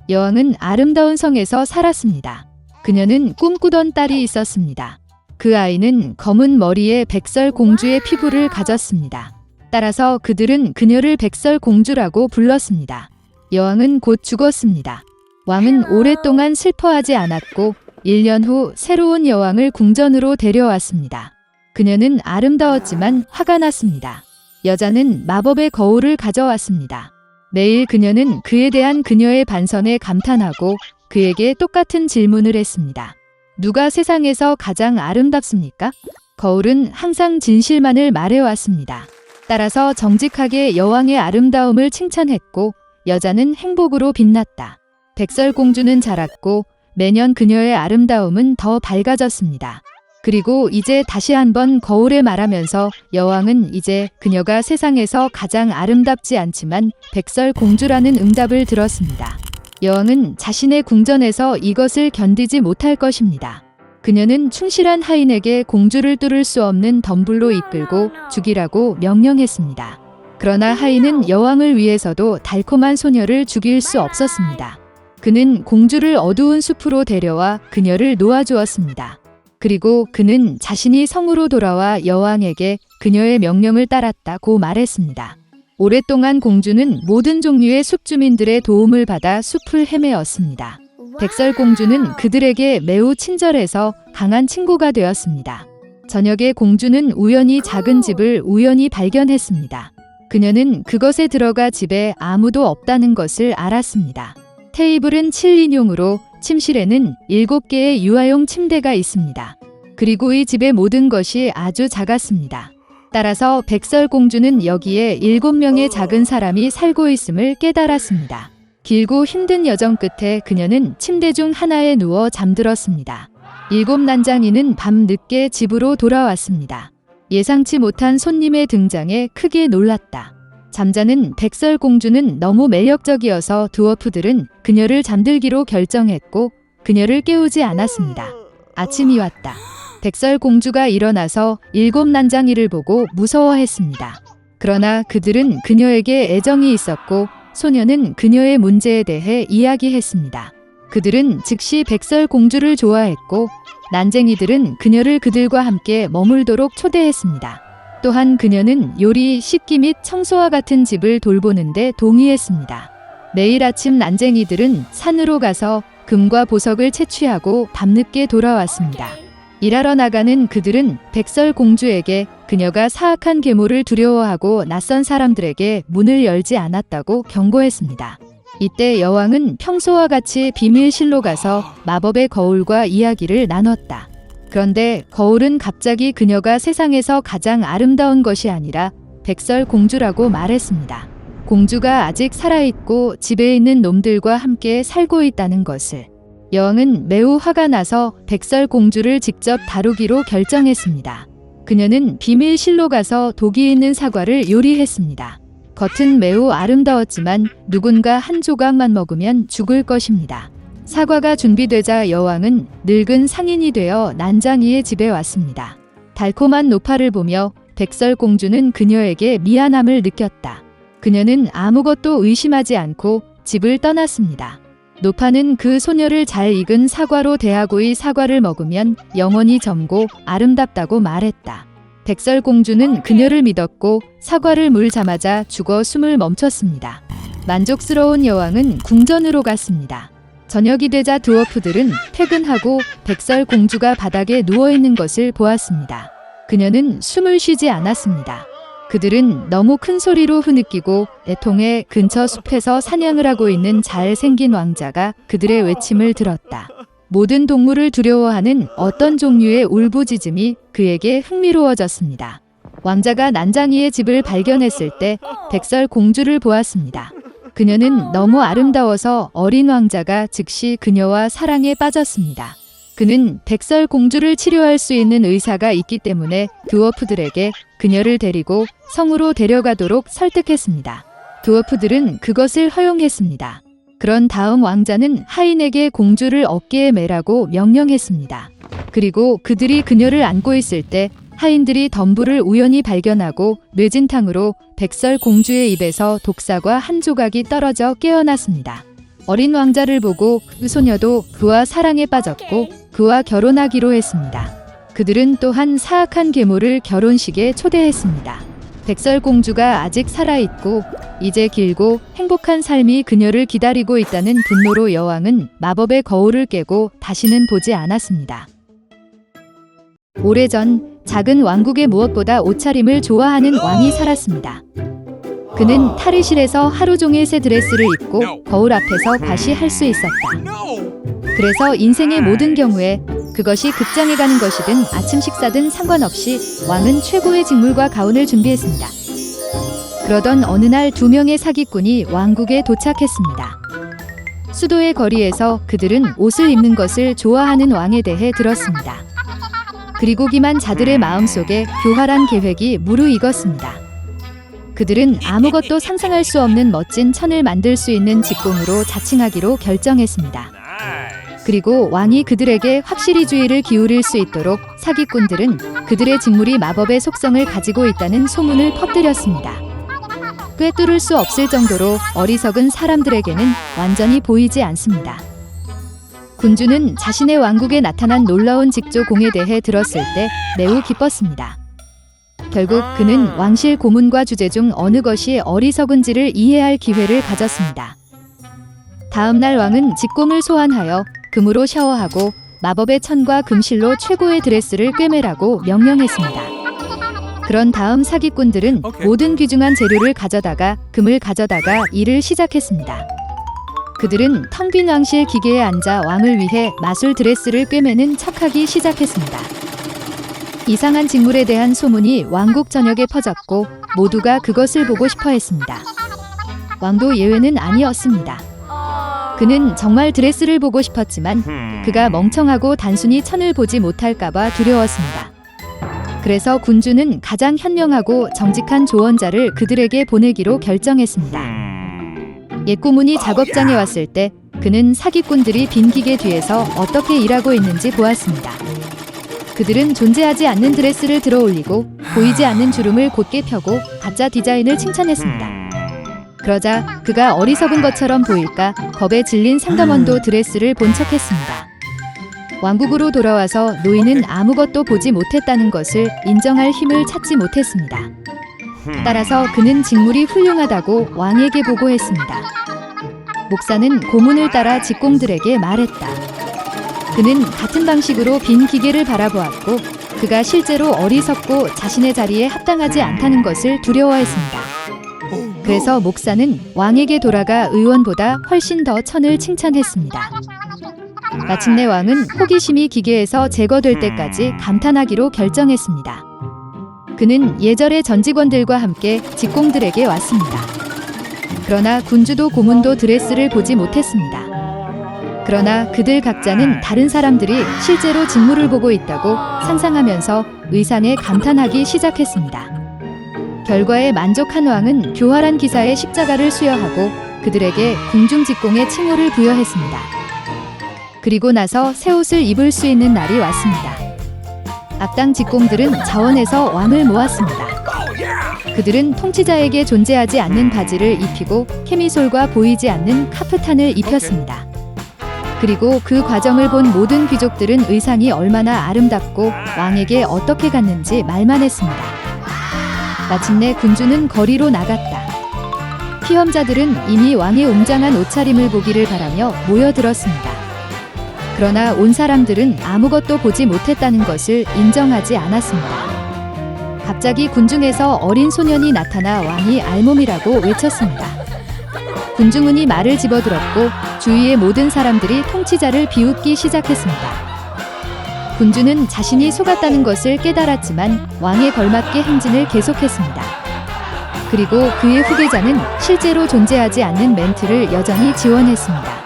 여왕은 아름다운 성에서 살았습니다. 그녀는 꿈꾸던 딸이 있었습니다. 그 아이는 검은 머리에 백설공주의 피부를 가졌습니다. 따라서 그들은 그녀를 백설공주라고 불렀습니다. 여왕은 곧 죽었습니다. 왕은 오랫동안 슬퍼하지 않았고 1년 후 새로운 여왕을 궁전으로 데려왔습니다. 그녀는 아름다웠지만 화가 났습니다. 여자는 마법의 거울을 가져왔습니다. 매일 그녀는 그에 대한 그녀의 반선에 감탄하고 그에게 똑같은 질문을 했습니다. 누가 세상에서 가장 아름답습니까? 거울은 항상 진실만을 말해왔습니다. 따라서 정직하게 여왕의 아름다움을 칭찬했고 여자는 행복으로 빛났다. 백설공주는 자랐고 매년 그녀의 아름다움은 더 밝아졌습니다. 그리고 이제 다시 한번 거울에 말하면서 여왕은 이제 그녀가 세상에서 가장 아름답지 않지만 백설공주라는 응답을 들었습니다. 여왕은 자신의 궁전에서 이것을 견디지 못할 것입니다. 그녀는 충실한 하인에게 공주를 뚫을 수 없는 덤불로 이끌고 죽이라고 명령했습니다. 그러나 하인은 여왕을 위해서도 달콤한 소녀를 죽일 수 없었습니다. 그는 공주를 어두운 숲으로 데려와 그녀를 놓아주었습니다. 그리고 그는 자신이 성으로 돌아와 여왕에게 그녀의 명령을 따랐다고 말했습니다. 오랫동안 공주는 모든 종류의 숲 주민들의 도움을 받아 숲을 헤매었습니다. 백설공주는 그들에게 매우 친절해서 강한 친구가 되었습니다. 저녁에 공주는 우연히 작은 집을 우연히 발견했습니다. 그녀는 그것에 들어가 집에 아무도 없다는 것을 알았습니다. 테이블은 7인용으로 침실에는 7개의 유아용 침대가 있습니다. 그리고 이 집의 모든 것이 아주 작았습니다. 따라서 백설공주는 여기에 7명의 작은 사람이 살고 있음을 깨달았습니다. 길고 힘든 여정 끝에 그녀는 침대 중 하나에 누워 잠들었습니다. 7 난장이는 밤 늦게 집으로 돌아왔습니다. 예상치 못한 손님의 등장에 크게 놀랐다. 잠자는 백설공주는 너무 매력적이어서 드워프들은 그녀를 잠들기로 결정했고 그녀를 깨우지 않았습니다. 아침이 왔다. 백설공주가 일어나서 7 난장이를 보고 무서워했습니다. 그러나 그들은 그녀에게 애정이 있었고 소녀는 그녀의 문제에 대해 이야기했습니다. 그들은 즉시 백설공주를 좋아했고 난쟁이들은 그녀를 그들과 함께 머물도록 초대했습니다. 또한 그녀는 요리, 씻기 및 청소와 같은 집을 돌보는데 동의했습니다. 매일 아침 난쟁이들은 산으로 가서 금과 보석을 채취하고 밤늦게 돌아왔습니다. 일하러 나가는 그들은 백설공주에게 그녀가 사악한 계모를 두려워하고 낯선 사람들에게 문을 열지 않았다고 경고했습니다. 이때 여왕은 평소와 같이 비밀실로 가서 마법의 거울과 이야기를 나눴다. 그런데 거울은 갑자기 그녀가 세상에서 가장 아름다운 것이 아니라 백설공주라고 말했습니다. 공주가 아직 살아있고 집에 있는 놈들과 함께 살고 있다는 것을. 여왕은 매우 화가 나서 백설공주를 직접 다루기로 결정했습니다. 그녀는 비밀실로 가서 독이 있는 사과를 요리했습니다. 겉은 매우 아름다웠지만 누군가 한 조각만 먹으면 죽을 것입니다. 사과가 준비되자 여왕은 늙은 상인이 되어 난장이의 집에 왔습니다. 달콤한 노파를 보며 백설공주는 그녀에게 미안함을 느꼈다. 그녀는 아무것도 의심하지 않고 집을 떠났습니다. 노파는 그 소녀를 잘 익은 사과로 대하고 이 사과를 먹으면 영원히 젊고 아름답다고 말했다. 백설공주는 그녀를 믿었고 사과를 물자마자 죽어 숨을 멈췄습니다. 만족스러운 여왕은 궁전으로 갔습니다. 저녁이 되자 드워프들은 퇴근하고 백설공주가 바닥에 누워있는 것을 보았습니다. 그녀는 숨을 쉬지 않았습니다. 그들은 너무 큰 소리로 흐느끼고 애통해 근처 숲에서 사냥을 하고 있는 잘생긴 왕자가 그들의 외침을 들었다. 모든 동물을 두려워하는 어떤 종류의 울부짖음이 그에게 흥미로워졌습니다. 왕자가 난장이의 집을 발견했을 때 백설공주를 보았습니다. 그녀는 너무 아름다워서 어린 왕자가 즉시 그녀와 사랑에 빠졌습니다. 그는 백설공주를 치료할 수 있는 의사가 있기 때문에 드워프들에게 그녀를 데리고 성으로 데려가도록 설득했습니다. 드워프들은 그것을 허용했습니다. 그런 다음 왕자는 하인에게 공주를 어깨에 매라고 명령했습니다. 그리고 그들이 그녀를 안고 있을 때 하인들이 덤불을 우연히 발견하고 뇌진탕으로 백설공주의 입에서 독사과 한 조각이 떨어져 깨어났습니다. 어린 왕자를 보고 그 소녀도 그와 사랑에 빠졌고 그와 결혼하기로 했습니다. 그들은 또한 사악한 계모를 결혼식에 초대했습니다. 백설공주가 아직 살아있고 이제 길고 행복한 삶이 그녀를 기다리고 있다는 분노로 여왕은 마법의 거울을 깨고 다시는 보지 않았습니다. 오래전 작은 왕국에 무엇보다 옷차림을 좋아하는 왕이 살았습니다. 그는 탈의실에서 하루 종일 새 드레스를 입고 거울 앞에서 과시할 수 있었다. 그래서 인생의 모든 경우에 그것이 극장에 가는 것이든 아침 식사든 상관없이 왕은 최고의 직물과 가운을 준비했습니다. 그러던 어느 날 2명의 사기꾼이 왕국에 도착했습니다. 수도의 거리에서 그들은 옷을 입는 것을 좋아하는 왕에 대해 들었습니다. 그리고 기만 자들의 마음속에 교활한 계획이 무르익었습니다. 그들은 아무것도 상상할 수 없는 멋진 천을 만들 수 있는 직공으로 자칭하기로 결정했습니다. 그리고 왕이 그들에게 확실히 주의를 기울일 수 있도록 사기꾼들은 그들의 직물이 마법의 속성을 가지고 있다는 소문을 퍼뜨렸습니다. 꿰뚫을 수 없을 정도로 어리석은 사람들에게는 완전히 보이지 않습니다. 군주는 자신의 왕국에 나타난 놀라운 직조공에 대해 들었을 때 매우 기뻤습니다. 결국 그는 왕실 고문과 주제 중 어느 것이 어리석은지를 이해할 기회를 가졌습니다. 다음 날 왕은 직공을 소환하여 금으로 샤워하고 마법의 천과 금실로 최고의 드레스를 꿰매라고 명령했습니다. 그런 다음 사기꾼들은 모든 귀중한 재료를 가져다가 금을 가져다가 일을 시작했습니다. 그들은 텅 빈 왕실 기계에 앉아 왕을 위해 마술 드레스를 꿰매는 척하기 시작했습니다. 이상한 직물에 대한 소문이 왕국 전역에 퍼졌고 모두가 그것을 보고 싶어 했습니다. 왕도 예외는 아니었습니다. 그는 정말 드레스를 보고 싶었지만 그가 멍청하고 단순히 천을 보지 못할까봐 두려웠습니다. 그래서 군주는 가장 현명하고 정직한 조언자를 그들에게 보내기로 결정했습니다. 옛고문이 작업장에 왔을 때 그는 사기꾼들이 빈 기계 뒤에서 어떻게 일하고 있는지 보았습니다. 그들은 존재하지 않는 드레스를 들어 올리고 보이지 않는 주름을 곧게 펴고 가짜 디자인을 칭찬했습니다. 그러자 그가 어리석은 것처럼 보일까 겁에 질린 상담원도 드레스를 본 척했습니다. 왕국으로 돌아와서 노인은 아무것도 보지 못했다는 것을 인정할 힘을 찾지 못했습니다. 따라서 그는 직물이 훌륭하다고 왕에게 보고했습니다. 목사는 고문을 따라 직공들에게 말했다. 그는 같은 방식으로 빈 기계를 바라보았고 그가 실제로 어리석고 자신의 자리에 합당하지 않다는 것을 두려워했습니다. 그래서 목사는 왕에게 돌아가 의원보다 훨씬 더 천을 칭찬했습니다. 마침내 왕은 호기심이 기계에서 제거될 때까지 감탄하기로 결정했습니다. 그는 예절의 전 직원들과 함께 직공들에게 왔습니다. 그러나 군주도 고문도 드레스를 보지 못했습니다. 그러나 그들 각자는 다른 사람들이 실제로 직물을 보고 있다고 상상하면서 의상에 감탄하기 시작했습니다. 결과에 만족한 왕은 교활한 기사의 십자가를 수여하고 그들에게 궁중직공의 칭호를 부여했습니다. 그리고 나서 새 옷을 입을 수 있는 날이 왔습니다. 악당 직공들은 자원해서 왕을 모았습니다. 그들은 통치자에게 존재하지 않는 바지를 입히고 캐미솔과 보이지 않는 카프탄을 입혔습니다. 그리고 그 과정을 본 모든 귀족들은 의상이 얼마나 아름답고 왕에게 어떻게 갔는지 말만 했습니다. 마침내 군주는 거리로 나갔다. 피험자들은 이미 왕의 웅장한 옷차림을 보기를 바라며 모여들었습니다. 그러나 온 사람들은 아무것도 보지 못했다는 것을 인정하지 않았습니다. 갑자기 군중에서 어린 소년이 나타나 왕이 알몸이라고 외쳤습니다. 군중은이 말을 집어들었고 주위의 모든 사람들이 통치자를 비웃기 시작했습니다. 군주는 자신이 속았다는 것을 깨달았지만 왕에 걸맞게 행진을 계속했습니다. 그리고 그의 후계자는 실제로 존재하지 않는 멘트를 여전히 지원했습니다.